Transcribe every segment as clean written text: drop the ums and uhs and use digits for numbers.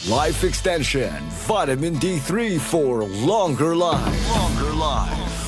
Life Extension, Vitamin D3 for longer life.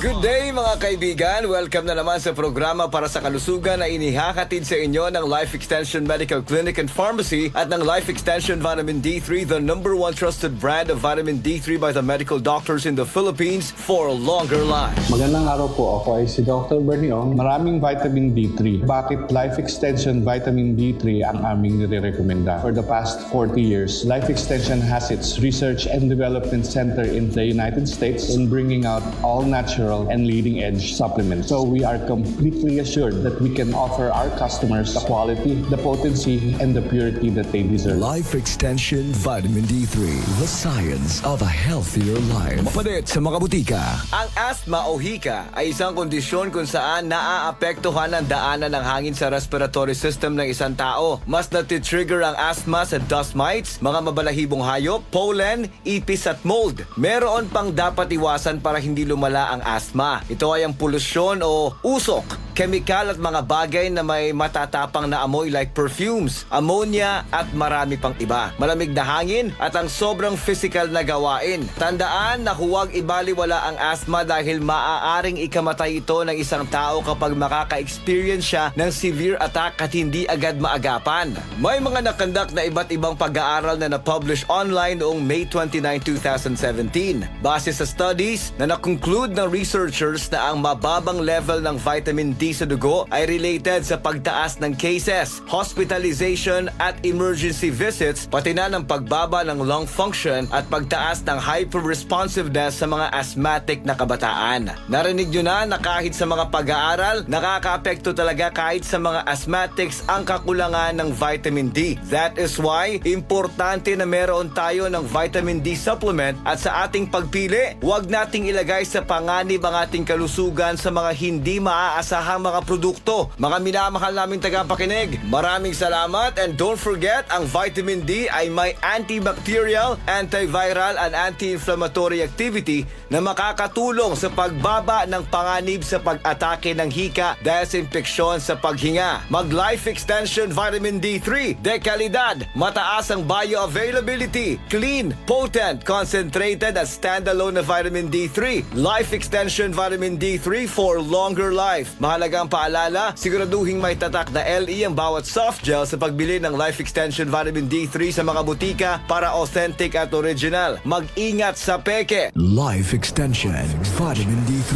Good day mga kaibigan! Welcome na naman sa programa para sa kalusugan na inihahatid sa inyo ng Life Extension Medical Clinic and Pharmacy at ng Life Extension Vitamin D3, the #1 trusted brand of vitamin D3 by the medical doctors in the Philippines for longer life. Magandang araw po. Ako ay si Dr. Berniong. Maraming vitamin D3. Bakit Life Extension Vitamin D3 ang aming nire-recommenda? For the past 40 years, Life Extension has its research and development center in the United States in bringing out all natural and leading-edge supplements. So we are completely assured that we can offer our customers the quality, the potency, and the purity that they deserve. Life Extension Vitamin D3, the science of a healthier life. Mapalit sa mga butika. Ang asthma o hika ay isang kondisyon kung saan naaapektuhan ang daanan ng hangin sa respiratory system ng isang tao. Mas natitrigger ang asthma sa dust mites, mga mabalahibong hayop, pollen, ipis at mold. Meron pang dapat iwasan para hindi lumala ang asthma. Ito ay ang polusyon o usok, kemikal at mga bagay na may matatapang na amoy like perfumes, ammonia at marami pang iba. Malamig na hangin at ang sobrang physical na gawain. Tandaan na huwag ibaliwala ang asthma dahil maaaring ikamatay ito ng isang tao kapag makaka-experience siya ng severe attack at hindi agad maagapan. May mga nakandak na iba't ibang pag-aaral na na-publish online noong May 29, 2017. Base sa studies na na-conclude ng researchers na ang mababang level ng vitamin D sa dugo ay related sa pagtaas ng cases, hospitalization at emergency visits, pati na ng pagbaba ng lung function at pagtaas ng hyper-responsiveness sa mga asthmatic na kabataan. Narinig nyo na kahit sa mga pag-aaral, nakaka-apekto talaga kahit sa mga asthmatics ang kakulangan ng vitamin D. That is why, importante na meron tayo ng vitamin D supplement at sa ating pagpili, huwag nating ilagay sa panganib ang ating kalusugan sa mga hindi maaasahang mga produkto. Mga minamahal naming tagapakinig, maraming salamat and don't forget, ang vitamin D ay may antibacterial, antiviral and anti-inflammatory activity na makakatulong sa pagbaba ng panganib sa pag-atake ng hika dahil sa impeksyon sa paghinga. Mag-Life Extension Vitamin D3 de kalidad, mataas ang bioavailability, clean, potent, concentrated at standalone na vitamin D3. Life Extension Vitamin D3 for longer life. Mahalagang paalala, siguraduhin may tatak na LE ang bawat soft gel sa pagbili ng Life Extension Vitamin D3 sa mga butika para authentic at original. Mag-ingat sa peke. Life Extension Vitamin D3.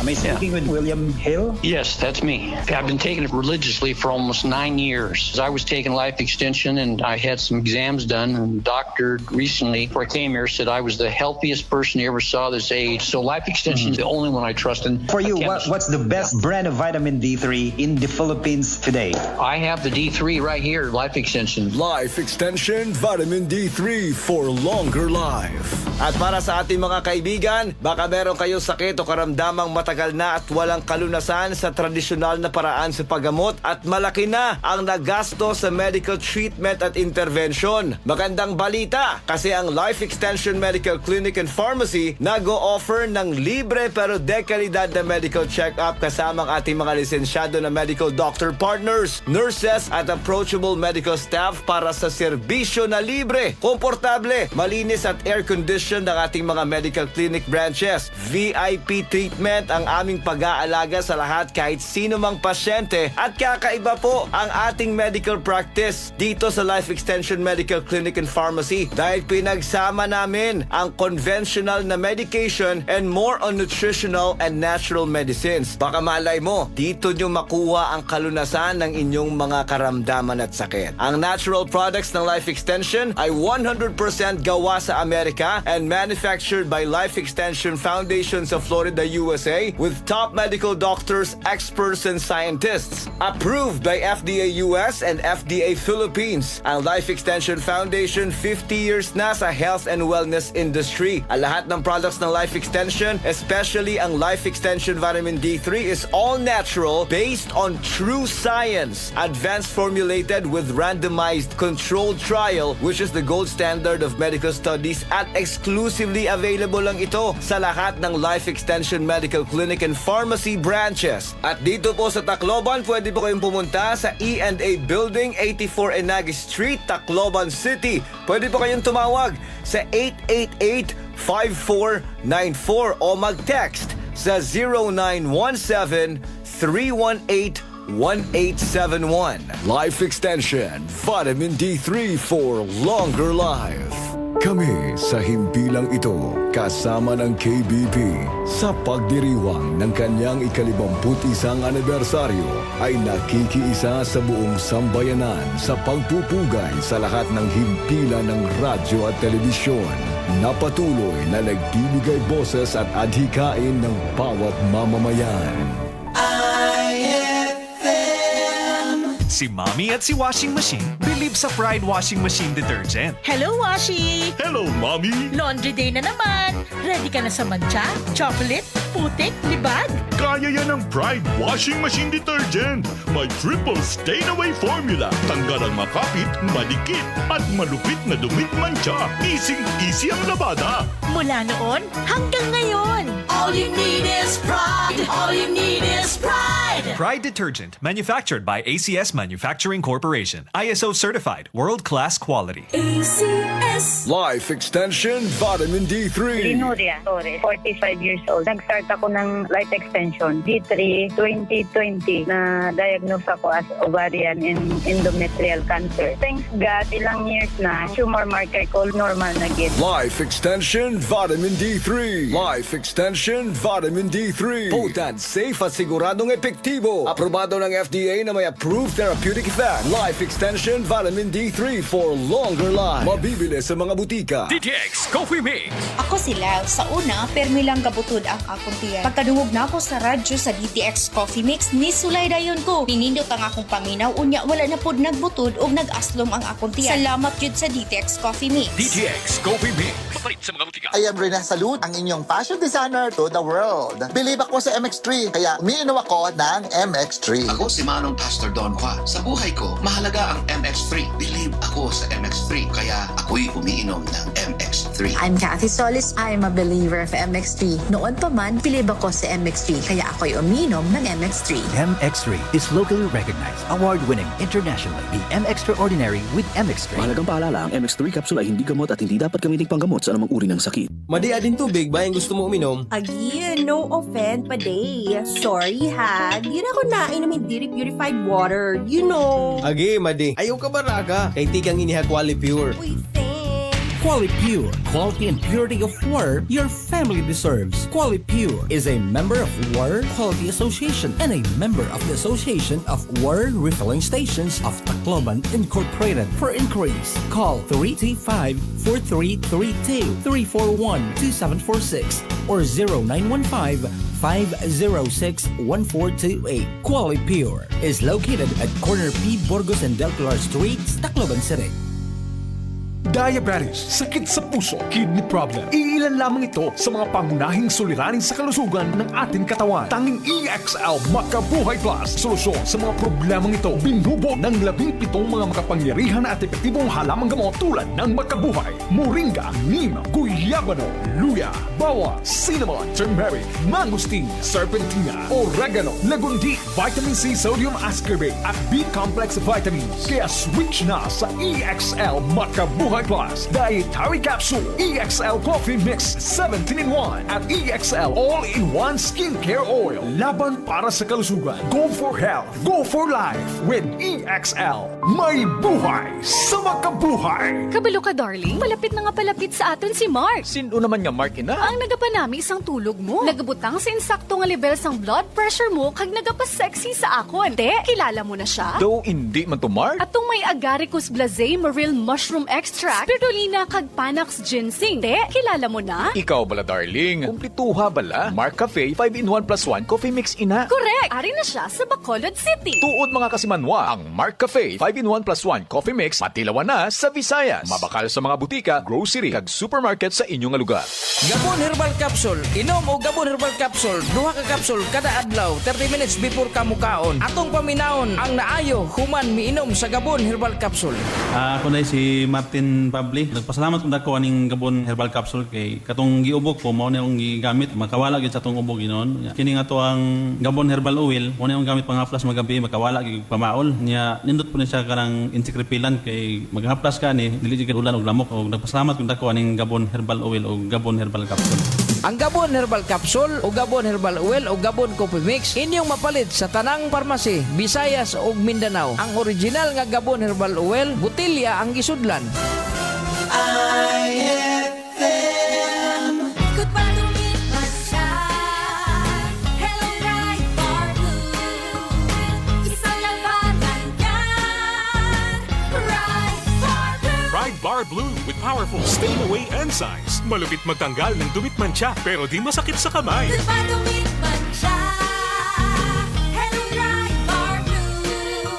Am I speaking with William Hill? Yes, that's me. I've been taking it religiously for almost 9 years. I was taking Life Extension and I had some exams done, and the doctor recently, before I came here, said I was the healthiest person he ever saw this age. So Life Extension is the only one I trust. And For you, what's the best brand of vitamin D3 in the Philippines today? I have the D3 right here, Life Extension. Life Extension Vitamin D3 for longer life. At para sa ating mga kaibigan, baka meron kayong sakit o karamdamang matagal na at walang kalunasan sa tradisyonal na paraan sa paggamot at malaki na ang nagasto sa medical treatment at intervention. Magandang balita kasi ang Life Extension Medical Clinic and Pharmacy nag-o-offer ng libre pero dekalidad na medical check-up kasama ang ating mga lisensyado na medical doctor partners, nurses at approachable medical staff para sa serbisyo na libre, komportable, malinis at air-conditioned ang ating mga medical clinic branches. VIP treatment ang aming pag-aalaga sa lahat kahit sino mang pasyente at kakaiba po ang ating medical practice dito sa Life Extension Medical Clinic and Pharmacy dahil pinagsama namin ang conventional na medication and more on nutritional and natural medicines. Baka malay mo, dito nyo makuha ang kalunasan ng inyong mga karamdaman at sakit. Ang natural products ng Life Extension ay 100% gawa sa Amerika and manufactured by Life Extension Foundations of Florida, USA with top medical doctors, experts, and scientists. Approved by FDA US and FDA Philippines. Ang Life Extension Foundation 50 years na sa health and wellness industry. Ang lahat ng products ng Life Extension, especially ang Life Extension Vitamin D3 is all natural based on true science. Advanced formulated with randomized controlled trial which is the gold standard of medical studies at exclusively available lang ito sa lahat ng Life Extension Medical Clinic Clinic and Pharmacy branches. At dito po sa Tacloban, pwede po kayong pumunta sa E&A Building, 84 Enagi Street, Tacloban City. Pwede po kayong tumawag sa 888-5494 o mag-text sa 0917-318-1871. Life Extension, Vitamin D3 for longer life. Kami sa himpilang ito, kasama ng KBP, sa pagdiriwang ng kanyang 51 anibersaryo, ay nakikiisa sa buong sambayanan sa pagpupugay sa lahat ng himpilan ng radyo at telebisyon, na patuloy na nagbibigay boses at adhikain ng bawat mamamayan. Si Mommy at si Washing Machine believe sa Pride Washing Machine Detergent. Hello, Washi! Hello, Mommy! Laundry day na naman! Ready ka na sa mancha, chocolate, putik, libag? Kaya yan ng Pride Washing Machine Detergent. May triple stain-away formula. Tanggal ang makapit, malikit, at malupit na dumit mancha. Easy ang labada. Mula noon hanggang ngayon. All you need is pride! All you need is pride! Pride Detergent, manufactured by ACS Manufacturing Corporation. ISO certified, world-class quality. ACS! Life Extension, Vitamin D3. Linuria Torres, 45 years old. Nag-start ako ng life extension, D3, 2020, na diagnose ako as ovarian and endometrial cancer. Thanks God, ilang years na, tumor marker ko normal na gid. Life Extension, Vitamin D3. Life Extension, Vitamin D3. Potent, safe at siguradong epektibo. Aprobado ng FDA na may approved therapeutic effect. Life Extension, Vitamin D3 for longer life. Mabibili sa mga butika. DTX Coffee Mix. Ako sila, sa una, permi lang kabutod ang akong tiyan. Pagkadungog na ako sa radyo sa DTX Coffee Mix, nisulay dayon ko. Ninindot ang akong paminaw, unya wala na pod nagbutod o nag-aslom ang akong tiyan. Salamat yun sa DTX Coffee Mix. DTX Coffee Mix. Papalit sa mga butika. I am Rene Salud, ang inyong fashion designer to the world. Believe ako sa MX3, kaya umiinom ako ng MX3. Ako si Manong Pastor Don Juan. Sa buhay ko, mahalaga ang MX3. Believe ako sa MX3, kaya ako'y umiinom ng MX3. I'm Kathy Solis. I'm a believer of MX3. Noon pa man, believe ako sa MX3, kaya ako'y umiinom ng MX3. MX3 is locally recognized, award-winning internationally. The MX Ordinary with MX3. Mahalagang paalala, ang MX3 capsule ay hindi gamot at hindi dapat gamitin panggamot sa anumang uri ng sakit. Madia din tubig ba yung gusto mo uminom? Again, no offense pa day. Sorry ha, di na ako nainom hindi purified water. You know. Agi, Madi. Ayaw ka ba raga? Kay tikang iniha Quali Pure. Uy, Quali Pure, quality and purity of water your family deserves. Quali Pure is a member of Water Quality Association and a member of the Association of Water Refilling Stations of Tacloban Incorporated. For inquiries, call 335-4332, 341-2746, or 0915-506-1428. Quali Pure is located at corner P. Burgos and Del Pilar Streets, Tacloban City. Diabetes, sakit sa puso, kidney problem. Iilan lamang ito sa mga pangunahing suliranin sa kalusugan ng ating katawan. Tanging EXL Makabuhay Plus, solusyon sa mga problemang ito. Binubo ng 17 mga makapangyarihan at epektibong halamang gamot tulad ng Makabuhay, Moringa, Neem, Guyabano, Luya, Bawang, Cinnamon, Turmeric, Mangosteen, Serpentina, Oregano, Lagundi, Vitamin C, Sodium Ascorbate at B-Complex Vitamins. Kaya switch na sa EXL Makabuhay Plus, Dietary Capsule, EXL Coffee Mix 17-in-1 at EXL All-in-1 Skincare Oil. Laban para sa kalusugan. Go for health. Go for life with EXL. May buhay sa makabuhay. Kabalo ka, darling. Palapit na nga palapit sa aton si Mark. Sino naman nga Mark ina? Ang nagapanami isang tulog mo. Nagabutang sa insakto nga level sang blood pressure mo kag nagapa-sexy sa akon. Te, kilala mo na siya? Though hindi man to Mark. Atong may Agaricus blazei maril mushroom extract, spirulina kag Panax ginseng. Te, kilala mo na? Ikaw bala darling. Kumplituha bala. Mark Cafe 5-in-1 plus 1 coffee mix ina. Correct. Ari na siya sa Bacolod City. Tuod mga kasimanwa, ang Mark Cafe 5-in-1 plus 1 coffee mix matilawan na sa Visayas. Mabakal sa mga butika, grocery kag supermarket sa inyong lugar. Gabon Herbal Capsule. Inom o Gabon Herbal Capsule. Duha ka capsule kada adlaw 30 minutes before kamukaon. Atong paminaon ang naayo human miinom sa Gabon Herbal Capsule. Ako na si Martin in public. Nagpasalamat kung dako aning Gabon Herbal Capsule kay katong giubok ko mao na yung gigamit makawala gyud sa atong ubok ginon. Kini nga to ang Gabon Herbal Oil mo na yung gamit panghaplas magabi makawala gyud pamaol niya nindot po ni siya kanang insekripilan kay maghaplas ka ni dili gyud ulan og lamok og nagpasalamat kung dako aning Gabon Herbal Oil o Gabon Herbal Capsule. Ang Gabon Herbal Capsule o Gabon Herbal Oil o Gabon Coffee Mix inyong mapalit sa tanang parmasi, Visayas ug Mindanao. Ang original nga Gabon Herbal Oil, butilya ang gisudlan. IFM. Ikot pa lumit siya. Hello, Bright Bar Blue. Isang labanan yan. Bright Bar Blue. Pride Bar Blue with powerful stain-away enzymes. Malupit magtanggal ng dumit mancha pero di masakit sa kamay. Ikot pa lumit siya. Hello, Bright Bar Blue.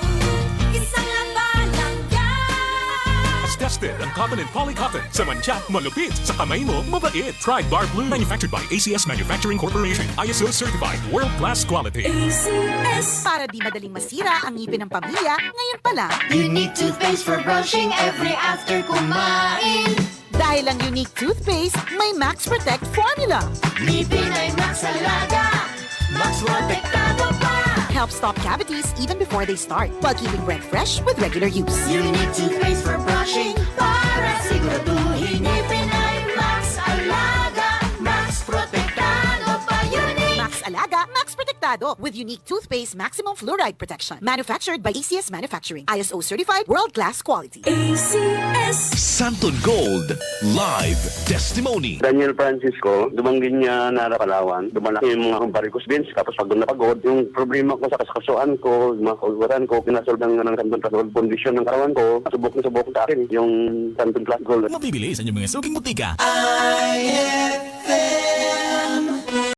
Isang labanan yan. As tested ang cotton and polycotton. Sa mancha, malupit. Sa kamay mo, mabait. Pride Bar Blue. Manufactured by ACS Manufacturing Corporation. ISO certified. World-class quality. ACS. Para di madaling masira ang ngipin ng pamilya, ngayon pa lang. Unique toothpaste for brushing every after kumain. Dahil ang unique toothpaste, may Max Protect formula. Ngipin ay Max Alaga. Max Protektado pa. Helps stop cavities even before they start, while keeping breath fresh with regular use. Unique toothpaste for brushing para siguraduhin ngipin ay Max Alaga. Max Protektado pa. Unique. Max Alaga, Max Protectado with unique toothpaste maximum fluoride protection. Manufactured by ACS Manufacturing. ISO certified world-class quality. ACS. Santon Gold Live Testimony. Daniel Francisco, dumanggin niya na Palawan. Dumalaki yung mga kumparikos beans. Tapos pag doon napagod, yung problema ko sa kasakasuan ko, yung mga kauluran ko, pinasolve ng Santon Plus Gold condition ng katawan ko. Subok na subok sa akin yung Santon Plus Gold. Mabibili sa inyong mga suking butika. IFM.